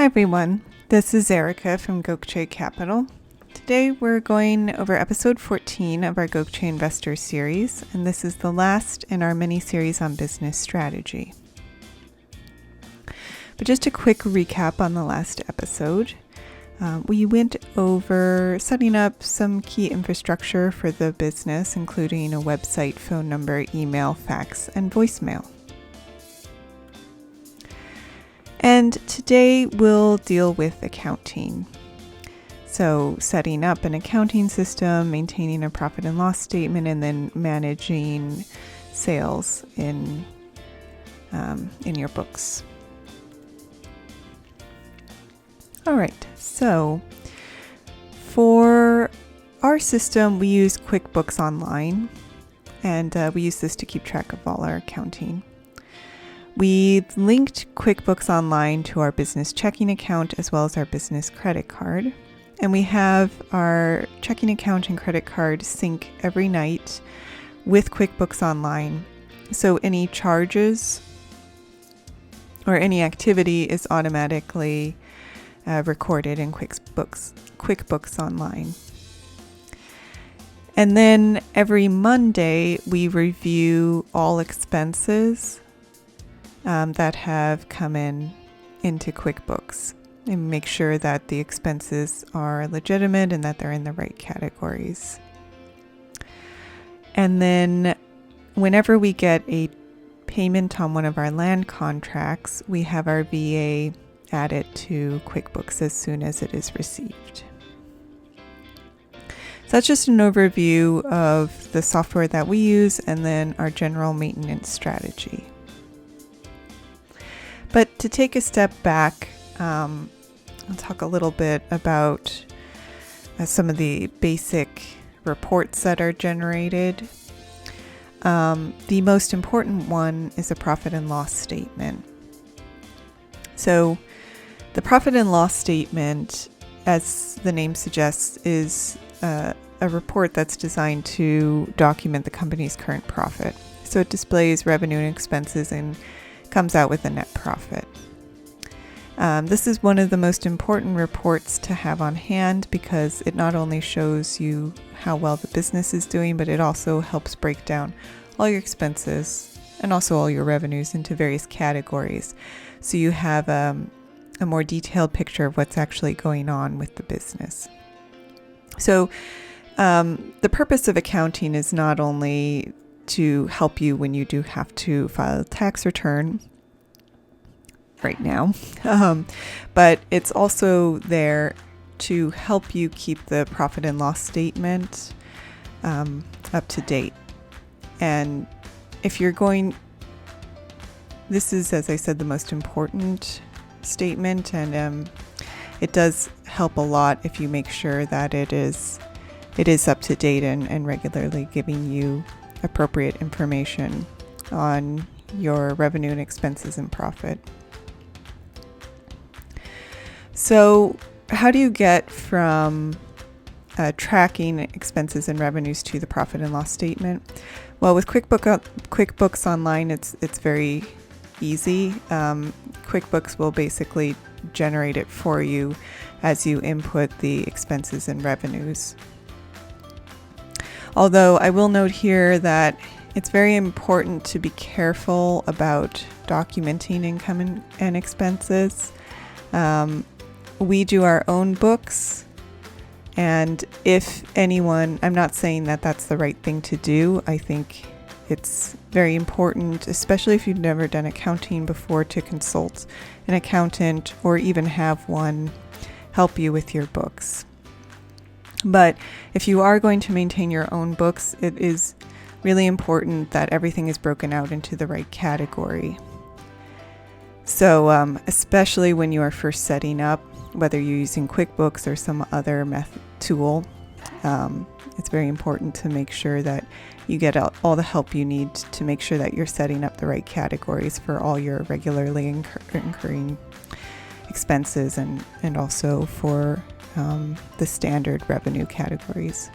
everyone, this is Erica from Gokche Capital. Today we're going over episode 14 of our Gokche Investor series, and this is the last in our mini-series on business strategy. But just a quick recap on the last episode. We went over setting up some key infrastructure for the business, including a website, phone number, email, fax, and voicemail. And today we'll deal with accounting. So setting up an accounting system, maintaining a profit and loss statement, and then managing sales in your books. All right, so for our system, we use QuickBooks Online, and we use this to keep track of all our accounting. We linked QuickBooks Online to our business checking account as well as our business credit card. And we have our checking account and credit card sync every night with QuickBooks Online. So any charges or any activity is automatically recorded in QuickBooks Online. And then every Monday, we review all expenses that have come into QuickBooks and make sure that the expenses are legitimate and that they're in the right categories. And then whenever we get a payment on one of our land contracts, we have our VA add it to QuickBooks as soon as it is received. So that's just an overview of the software that we use and then our general maintenance strategy. But to take a step back, I'll talk a little bit about some of the basic reports that are generated. The most important one is a profit and loss statement. So the profit and loss statement, as the name suggests, is a report that's designed to document the company's current profit. So it displays revenue and expenses and comes out with a net profit. This is one of the most important reports to have on hand because it not only shows you how well the business is doing, but it also helps break down all your expenses and also all your revenues into various categories. So you have a more detailed picture of what's actually going on with the business. So the purpose of accounting is not only to help you when you do have to file a tax return right now, but it's also there to help you keep the profit and loss statement up to date. And if you're going, this is, as I said, the most important statement, and it does help a lot if you make sure that it is up to date and regularly giving you appropriate information on your revenue and expenses and profit. So how do you get from tracking expenses and revenues to the profit and loss statement? Well, with QuickBooks Online, it's very easy. QuickBooks will basically generate it for you as you input the expenses and revenues. Although I will note here that it's very important to be careful about documenting income and expenses. We do our own books, and if anyone, I'm not saying that that's the right thing to do. I think it's very important, especially if you've never done accounting before, to consult an accountant or even have one help you with your books. But if you are going to maintain your own books, it is really important that everything is broken out into the right category. So especially when you are first setting up, whether you're using QuickBooks or some other tool, it's very important to make sure that you get all the help you need to make sure that you're setting up the right categories for all your regularly incurring expenses and also for the standard revenue categories.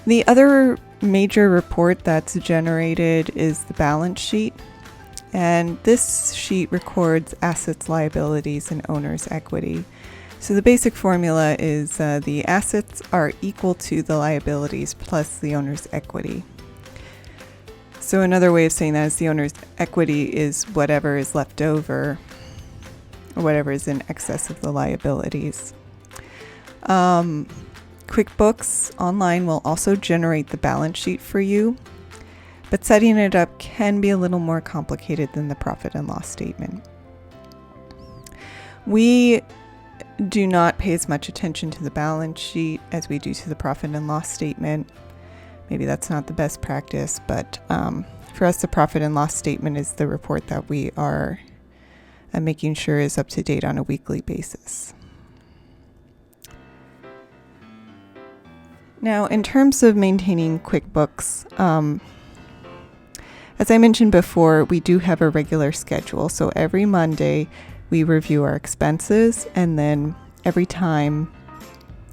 The other major report that's generated is the balance sheet. And this sheet records assets, liabilities, and owner's equity. So the basic formula is the assets are equal to the liabilities plus the owner's equity. So another way of saying that is the owner's equity is whatever is left over or whatever is in excess of the liabilities. QuickBooks Online will also generate the balance sheet for you, but setting it up can be a little more complicated than the profit and loss statement. We do not pay as much attention to the balance sheet as we do to the profit and loss statement. Maybe that's not the best practice, but for us, the profit and loss statement is the report that we are making sure is up to date on a weekly basis. Now, in terms of maintaining QuickBooks, as I mentioned before, we do have a regular schedule. So every Monday, we review our expenses, and then every time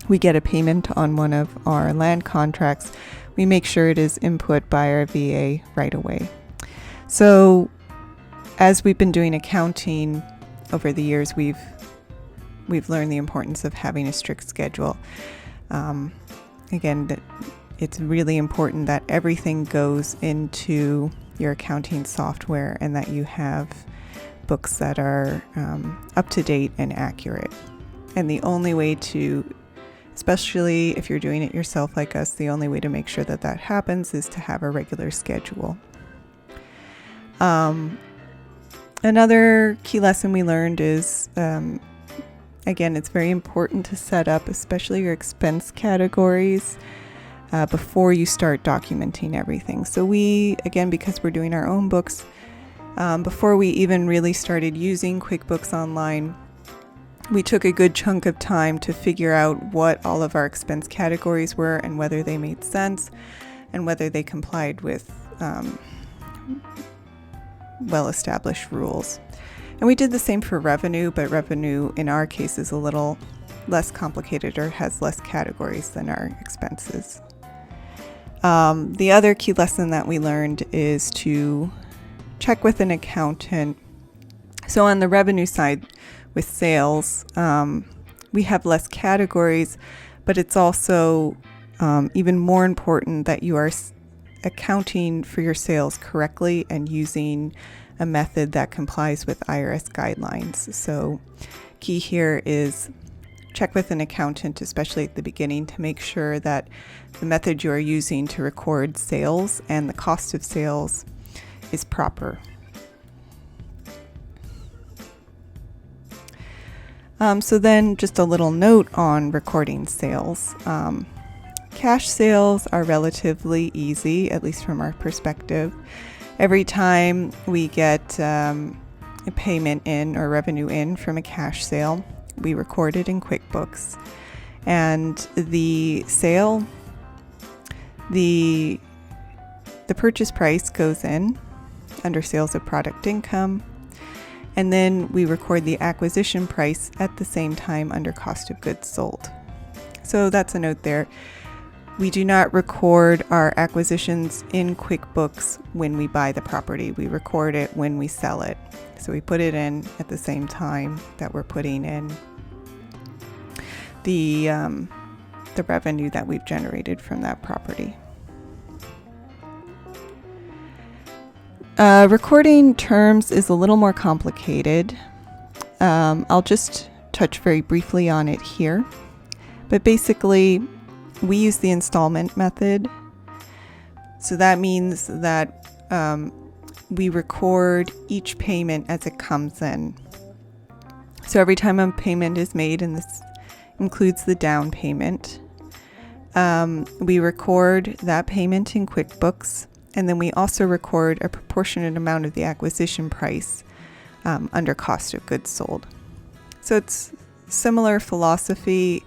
we get a payment on one of our land contracts, we make sure it is input by our VA right away. So as we've been doing accounting over the years, we've learned the importance of having a strict schedule. Again, it's really important that everything goes into your accounting software and that you have books that are up to date and accurate. And the only way to, especially if you're doing it yourself like us, the only way to make sure that that happens is to have a regular schedule. Another key lesson we learned is, again, it's very important to set up, especially your expense categories, before you start documenting everything. So we, again, because we're doing our own books, before we even really started using QuickBooks Online, we took a good chunk of time to figure out what all of our expense categories were and whether they made sense and whether they complied with well-established rules. And we did the same for revenue, but revenue in our case is a little less complicated or has less categories than our expenses. The other key lesson that we learned is to check with an accountant. So on the revenue side with sales, we have less categories, but it's also even more important that you are accounting for your sales correctly and using a method that complies with IRS guidelines. So key here is check with an accountant, especially at the beginning, to make sure that the method you are using to record sales and the cost of sales is proper. So then just a little note on recording sales. Cash sales are relatively easy, at least from our perspective. Every time we get a payment in or revenue in from a cash sale, we record it in QuickBooks. And the sale, the purchase price goes in under sales of product income, and then we record the acquisition price at the same time under cost of goods sold. So that's a note there. We do not record our acquisitions in QuickBooks when we buy the property. We record it when we sell it. So we put it in at the same time that we're putting in the revenue that we've generated from that property. Recording terms is a little more complicated. I'll just touch very briefly on it here. But basically, we use the installment method. So that means that we record each payment as it comes in. So every time a payment is made, and this includes the down payment, we record that payment in QuickBooks, and then we also record a proportionate amount of the acquisition price under cost of goods sold. So it's similar philosophy,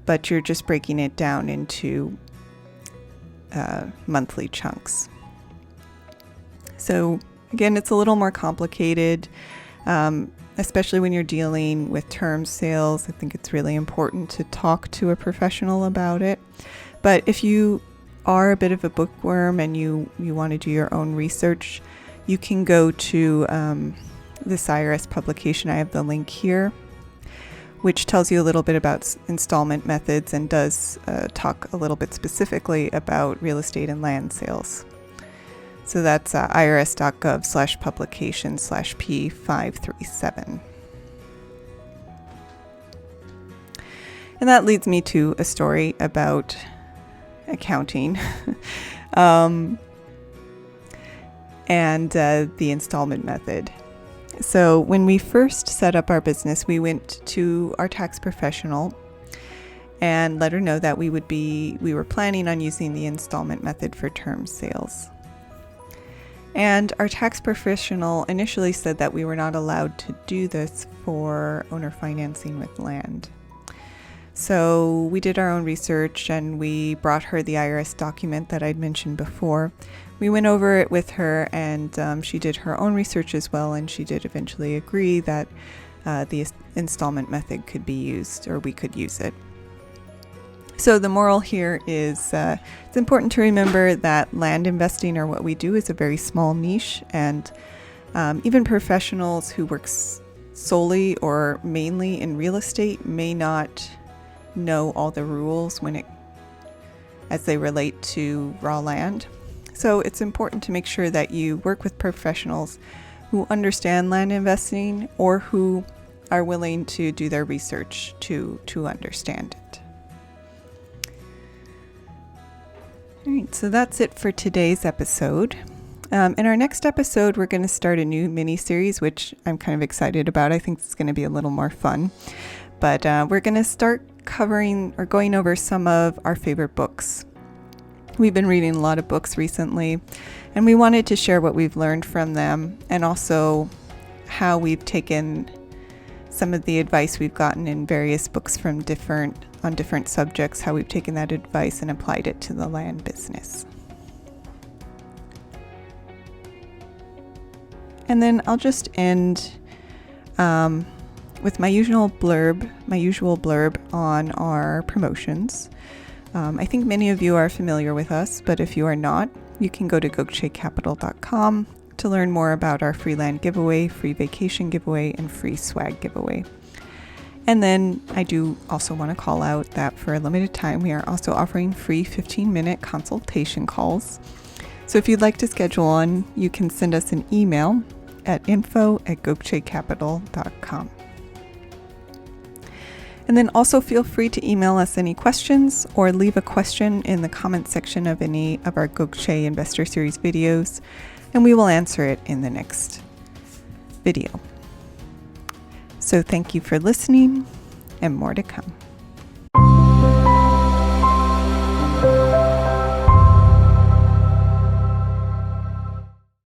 but you're just breaking it down into monthly chunks. So again, it's a little more complicated, especially when you're dealing with term sales. I think it's really important to talk to a professional about it. But if you are a bit of a bookworm and you want to do your own research, you can go to this IRS publication. I have the link here, which tells you a little bit about installment methods and does talk a little bit specifically about real estate and land sales. So that's irs.gov/publication/P537. And that leads me to a story about accounting and the installment method. So when we first set up our business, we went to our tax professional and let her know that we were planning on using the installment method for term sales. And our tax professional initially said that we were not allowed to do this for owner financing with land. So we did our own research and we brought her the IRS document that I'd mentioned before. We went over it with her and she did her own research as well, and she did eventually agree that the installment method could be used, or we could use it. So the moral here is it's important to remember that land investing, or what we do, is a very small niche, and even professionals who work solely or mainly in real estate may not know all the rules as they relate to raw land. So it's important to make sure that you work with professionals who understand land investing or who are willing to do their research to understand it. All right, so that's it for today's episode. In our next episode, we're going to start a new mini-series, which I'm kind of excited about. I think it's going to be a little more fun. But we're going to start covering or going over some of our favorite books. We've been reading a lot of books recently, and we wanted to share what we've learned from them, and also how we've taken some of the advice we've gotten in various books from different subjects, how we've taken that advice and applied it to the land business. And then I'll just end with my usual blurb on our promotions. I think many of you are familiar with us, but if you are not, you can go to GoChaCapital.com to learn more about our free land giveaway, free vacation giveaway, and free swag giveaway. And then I do also want to call out that for a limited time, we are also offering free 15-minute consultation calls. So if you'd like to schedule one, you can send us an email at info@gochacapital.com. And then also feel free to email us any questions or leave a question in the comment section of any of our GoCha Investor Series videos, and we will answer it in the next video. So thank you for listening, and more to come.